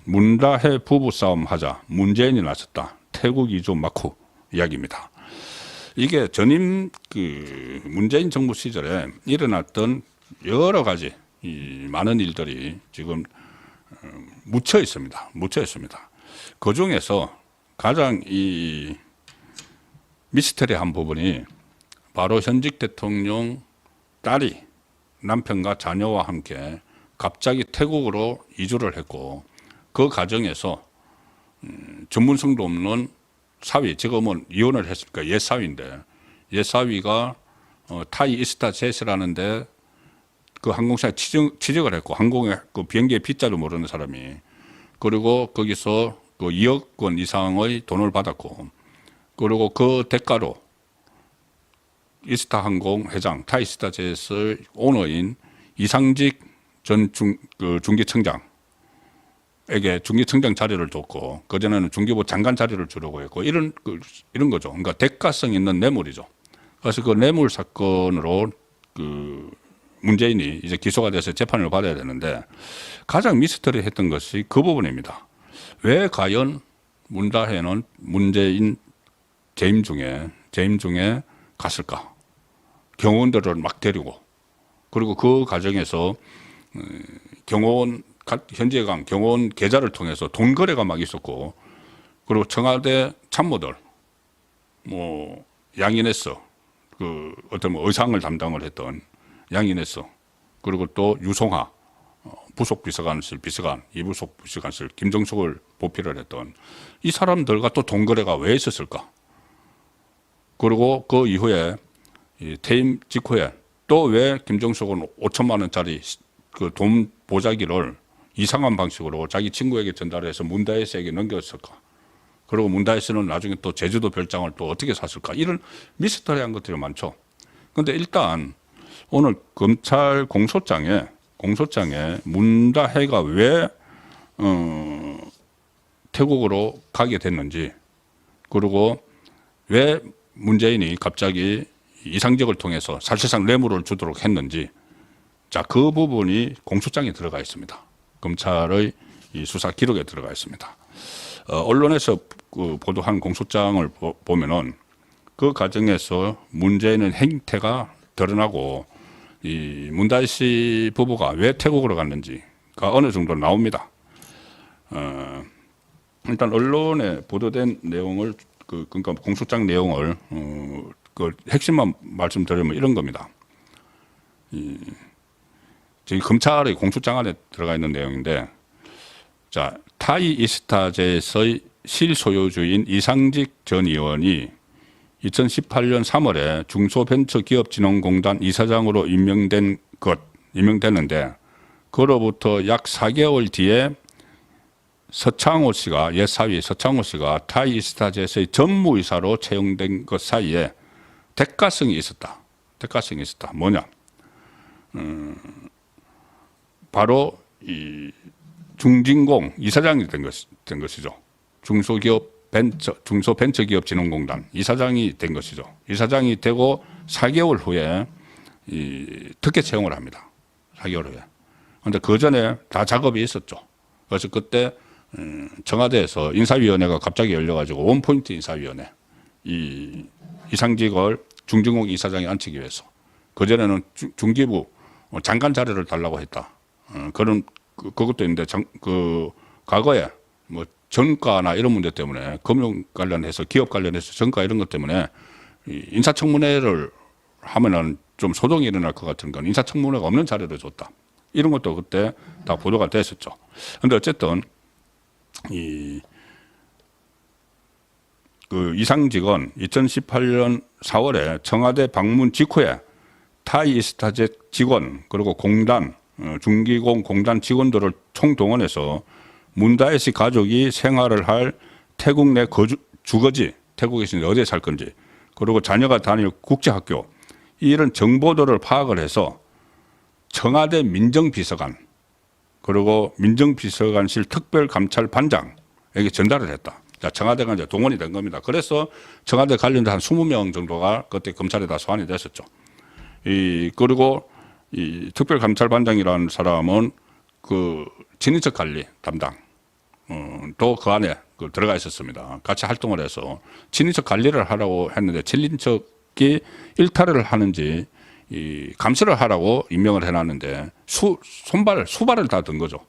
문다해 부부싸움 하자 문재인이 나섰다. 태국 이주 마쿠 이야기입니다. 이게 전임 문재인 정부 시절에 일어났던 여러 가지 많은 일들이 지금 묻혀 있습니다. 그 중에서 가장 미스터리한 부분이 바로 현직 대통령 딸이 남편과 자녀와 함께 갑자기 태국으로 이주를 했고, 그 과정에서 전문성도 없는 사위, 지금은 이혼을 했으니까 옛사위인데, 옛사위가 타이 이스타 제스라는데 그 항공사에 취직을 했고, 항공의 그 비행기의 B자도 모르는 사람이, 그리고 거기서 그 2억 원 이상의 돈을 받았고, 그리고 그 대가로 이스타 항공 회장, 타이 이스타 제스 오너인 이상직 전 중기청장에게 중기청장 자리를 줬고, 그전에는 중기부 장관 자리를 주려고 했고, 이런 거죠. 그러니까 대가성 있는 뇌물이죠. 그래서 그 뇌물 사건으로 문재인이 이제 기소가 돼서 재판을 받아야 되는데, 가장 미스터리 했던 것이 그 부분입니다. 왜 과연 문다해는 문재인 재임 중에 갔을까? 경호원들을 막 데리고, 그리고 그 과정에서 현재강 경호원 계좌를 통해서 돈 거래가 막 있었고, 그리고 청와대 참모들, 양인했어. 어떤 의상을 담당을 했던 양인했어. 그리고 또 유송하, 부속 비서관실 비서관, 이부속 비서관실 김정숙을 보필을 했던 이 사람들과 또 돈 거래가 왜 있었을까? 그리고 그 이후에 퇴임 직후에 또 왜 김정숙은 5천만 원짜리 그 돈 보자기를 이상한 방식으로 자기 친구에게 전달해서 문다혜 씨에게 넘겼을까? 그리고 문다혜 씨는 나중에 또 제주도 별장을 또 어떻게 샀을까? 이런 미스터리한 것들이 많죠. 그런데 일단 오늘 검찰 공소장에 문다혜가 왜 태국으로 가게 됐는지, 그리고 왜 문재인이 갑자기 이상직을 통해서 사실상 뇌물을 주도록 했는지, 자, 그 부분이 공소장에 들어가 있습니다. 검찰의 이 수사 기록에 들어가 있습니다. 언론에서 보도한 공소장을 보면은 그 과정에서 문재인의 행태가 드러나고, 이 문다혜 씨 부부가 왜 태국으로 갔는지가 어느 정도 나옵니다. 일단 언론에 보도된 내용을 그러니까 공소장 내용을 그 핵심만 말씀드리면 이런 겁니다. 저희 검찰의 공소장 안에 들어가 있는 내용인데, 자, 타이 이스타제의 실소유주인 이상직 전 의원이 2018년 3월에 중소벤처기업진흥공단 이사장으로 임명됐는데, 그로부터 약 4개월 뒤에 서창호 씨가, 옛사위 서창호 씨가 타이 이스타제의 전무이사로 채용된 것 사이에 대가성이 있었다. 뭐냐? 바로 이 중진공 이사장이 된 것이죠. 중소벤처기업진흥공단 이사장이 된 것이죠. 이사장이 되고 4개월 후에 특혜 채용을 합니다. 4개월 후에. 그런데 그 전에 다 작업이 있었죠. 그래서 그때 청와대에서 인사위원회가 갑자기 열려가지고 원포인트 인사위원회, 이상직을 중진공 이사장에 앉히기 위해서, 그전에는 중기부 장관 자리를 달라고 했다. 그것도 있는데, 과거에 전가나 이런 문제 때문에, 금융 관련해서, 기업 관련해서 전가 이런 것 때문에 인사청문회를 하면은 좀 소동이 일어날 것 같은 건 인사청문회가 없는 자리를 줬다. 이런 것도 그때 다 보도가 됐었죠. 그런데 어쨌든 이상직은 2018년 4월에 청와대 방문 직후에 타이 이스타제 직원, 그리고 공단, 중기공 공단 직원들을 총동원해서 문다혜 씨 가족이 생활을 할 태국 내 주거지, 태국에서 어디에 살 건지, 그리고 자녀가 다닐 국제학교, 이런 정보들을 파악을 해서 청와대 민정비서관, 그리고 민정비서관실 특별감찰반장에게 전달을 했다. 자, 청와대가 이제 동원이 된 겁니다. 그래서 청와대 관련된 한 20명 정도가 그때 검찰에 다 소환이 됐었죠. 그리고 이 특별감찰반장이라는 사람은 그 친인척 관리 담당, 또 그 안에 들어가 있었습니다. 같이 활동을 해서 친인척 관리를 하라고 했는데 친인척이 일탈을 하는지 감시를 하라고 임명을 해놨는데 수발을 다 든 거죠.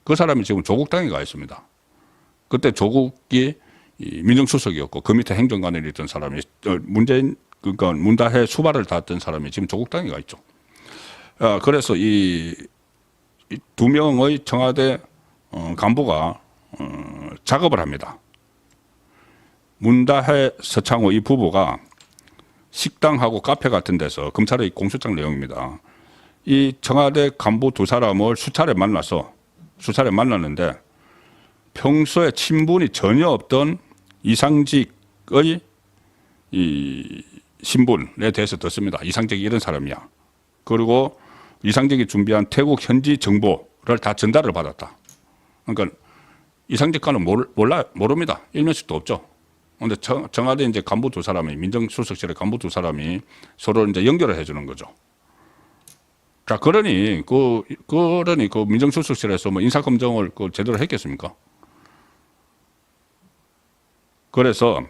그 사람이 지금 조국 당에 가 있습니다. 그때 조국이 민정수석이었고 그 밑에 행정관에 있던 사람이 그러니까 문다혜 수발을 다 든 사람이 지금 조국 당에 가 있죠. 그래서 이 두 명의 청와대 간부가 작업을 합니다. 문다혜, 서창호 이 부부가 식당하고 카페 같은 데서 검찰의 공소장 내용입니다. 이 청와대 간부 두 사람을 수차례 만났는데 평소에 친분이 전혀 없던 이상직의 이 신분에 대해서 듣습니다. 이상직이 이런 사람이야. 그리고 이상직이 준비한 태국 현지 정보를 다 전달을 받았다. 그러니까 이상직과는 모릅니다. 일면식도 없죠. 그런데 청와대 이제 간부 두 사람이 민정수석실의 간부 두 사람이 서로 이제 연결을 해주는 거죠. 자, 그러니 그 민정수석실에서 뭐 인사검증을 제대로 했겠습니까? 그래서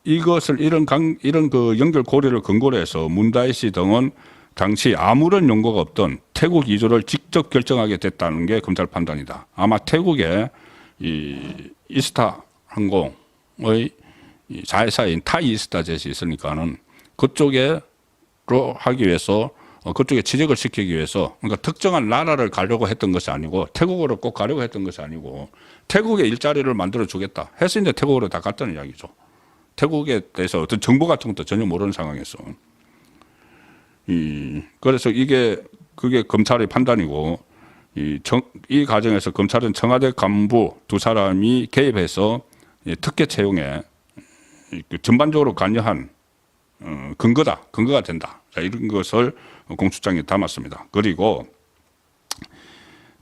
이것을 이런 그 연결 고리를 근거로 해서 문다혜 씨 등은 당시 아무런 용거가 없던 태국 이주를 직접 결정하게 됐다는 게 검찰 판단이다. 아마 태국에 이 이스타 항공의 자회사인 타이이스타젯이 있으니까는 그쪽으로 하기 위해서 그쪽에 취직을 시키기 위해서 그러니까 특정한 나라를 가려고 했던 것이 아니고 태국으로 꼭 가려고 했던 것이 아니고 태국에 일자리를 만들어 주겠다 해서 이제 태국으로 다 갔다는 이야기죠. 태국에 대해서 어떤 정보 같은 것도 전혀 모르는 상황에서. 그래서 그게 검찰의 판단이고 이 과정에서 검찰은 청와대 간부 두 사람이 개입해서 특혜 채용에 전반적으로 관여한 근거가 된다. 자, 이런 것을 공소장에 담았습니다. 그리고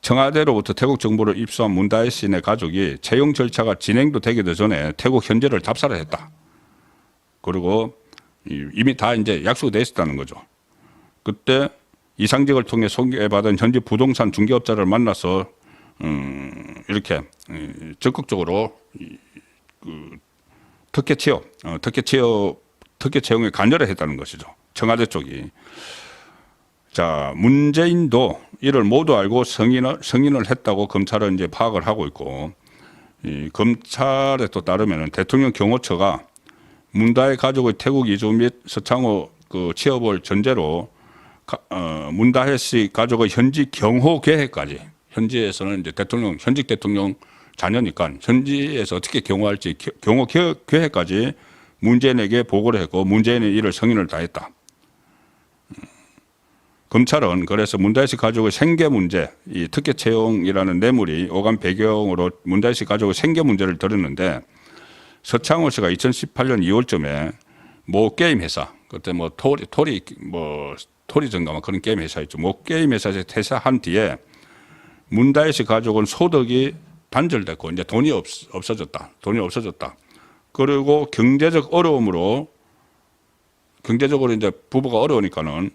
청와대로부터 태국 정보를 입수한 문다혜 씨네 가족이 채용 절차가 진행도 되기도 전에 태국 현지를 답사를 했다. 그리고 이미 다 이제 약속이 돼 있었다는 거죠. 그때 이상직을 통해 소개받은 현지 부동산 중개업자를 만나서 이렇게 적극적으로 특혜 채용에 관여를 했다는 것이죠. 청와대 쪽이. 자, 문재인도 이를 모두 알고 승인을 했다고 검찰은 이제 파악을 하고 있고, 검찰에 또 따르면 대통령 경호처가 문다혜 가족의 태국 이주 및 서창호 취업을 전제로 문다혜 씨 가족의 현지 경호 계획까지, 현지에서는 이제 현직 대통령 자녀니까 현지에서 어떻게 경호할지 경호 계획까지 문재인에게 보고를 했고 문재인이 이를 승인을 다했다. 검찰은 그래서 문다혜 씨 가족의 생계 문제, 이 특혜 채용이라는 뇌물이 오간 배경으로 문다혜 씨 가족의 생계 문제를 들었는데 서창호 씨가 2018년 2월쯤에 모 게임 회사, 그때 뭐 토리전가 그런 게임 회사였죠. 모 게임 회사에서 퇴사한 뒤에 문다혜 씨 가족은 소득이 단절됐고 이제 돈이 없어졌다. 그리고 경제적으로 이제 부부가 어려우니까는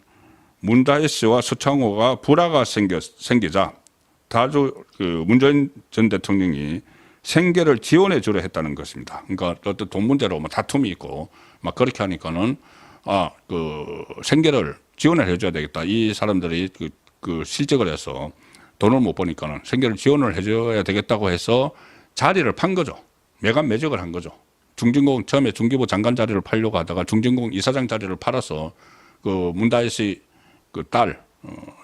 문다혜 씨와 서창호가 불화가 생기자 문재인 전 대통령이 생계를 지원해 주려 했다는 것입니다. 그러니까 어떤 돈 문제로 뭐 다툼이 있고 막 그렇게 하니까는 생계를 지원을 해줘야 되겠다. 이 사람들이 실직을 해서 돈을 못 버니까는 생계를 지원을 해줘야 되겠다고 해서 자리를 판 거죠. 매각매적을 한 거죠. 중진공 처음에 중기부 장관 자리를 팔려고 하다가 중진공 이사장 자리를 팔아서 문다혜 씨 딸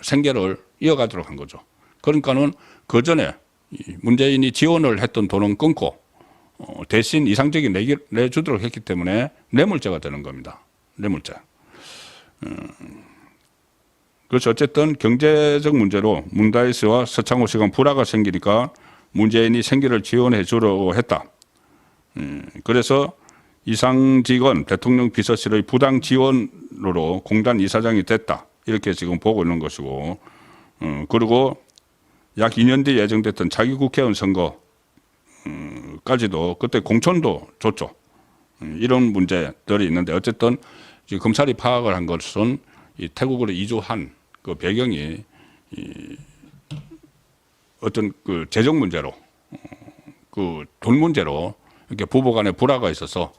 생계를 이어가도록 한 거죠. 그러니까는 그 전에 문재인이 지원을 했던 돈은 끊고 대신 이상적이 내주도록 했기 때문에 뇌물죄가 되는 겁니다. 뇌물죄. 그렇죠. 어쨌든 경제적 문제로 문다혜 씨와 서창호 씨가 불화가 생기니까 문재인이 생계를 지원해 주려고 했다. 그래서 이상직은 대통령 비서실의 부당 지원으로 공단 이사장이 됐다. 이렇게 지금 보고 있는 것이고, 그리고 약 2년 뒤에 예정됐던 자기 국회의원 선거까지도 그때 공천도 줬죠. 이런 문제들이 있는데 어쨌든 지금 검찰이 파악을 한 것은 이 태국으로 이주한 그 배경이 어떤 재정 문제로 그 돈 문제로 이렇게 부부간에 불화가 있어서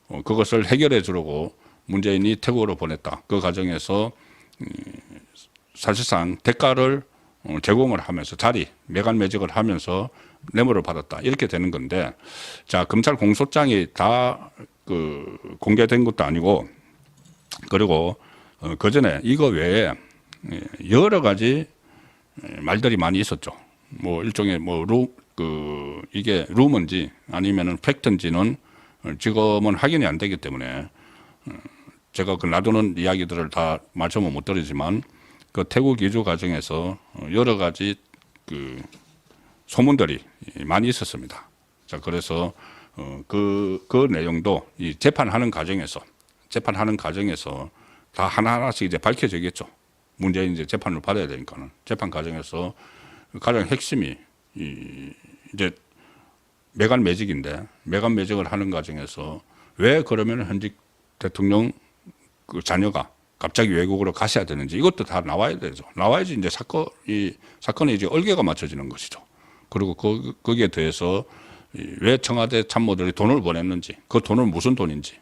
그것을 해결해 주려고 문재인이 태국으로 보냈다. 그 과정에서 사실상 대가를 제공을 하면서 매간 매직을 하면서 뇌물을 받았다. 이렇게 되는 건데, 자, 검찰 공소장이 다 그 공개된 것도 아니고, 그리고 그 전에 이거 외에 여러 가지 말들이 많이 있었죠. 뭐 일종의 이게 루머인지 아니면은 팩트인지는 지금은 확인이 안 되기 때문에 제가 그 놔두는 이야기들을 다 말씀을 못 드리지만 그 태국 이주 과정에서 여러 가지 그 소문들이 많이 있었습니다. 자, 그래서 그 내용도 이 재판하는 과정에서 다 하나하나씩 이제 밝혀지겠죠. 문재인 이제 재판을 받아야 되니까는 재판 과정에서 가장 핵심이 이제 매간 매직인데 매간 매직을 하는 과정에서 왜 그러면 현직 대통령 그 자녀가 갑자기 외국으로 가셔야 되는지 이것도 다 나와야 되죠. 나와야지 이제 사건이 이제 얼개가 맞춰지는 것이죠. 그리고 거기에 대해서 왜 청와대 참모들이 돈을 보냈는지, 그 돈은 무슨 돈인지,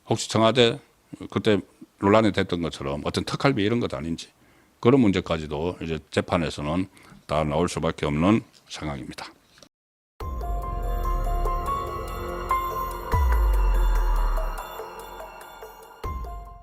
혹시 청와대 그때 논란이 됐던 것처럼 어떤 특활비 이런 것 아닌지 그런 문제까지도 이제 재판에서는 다 나올 수밖에 없는 상황입니다.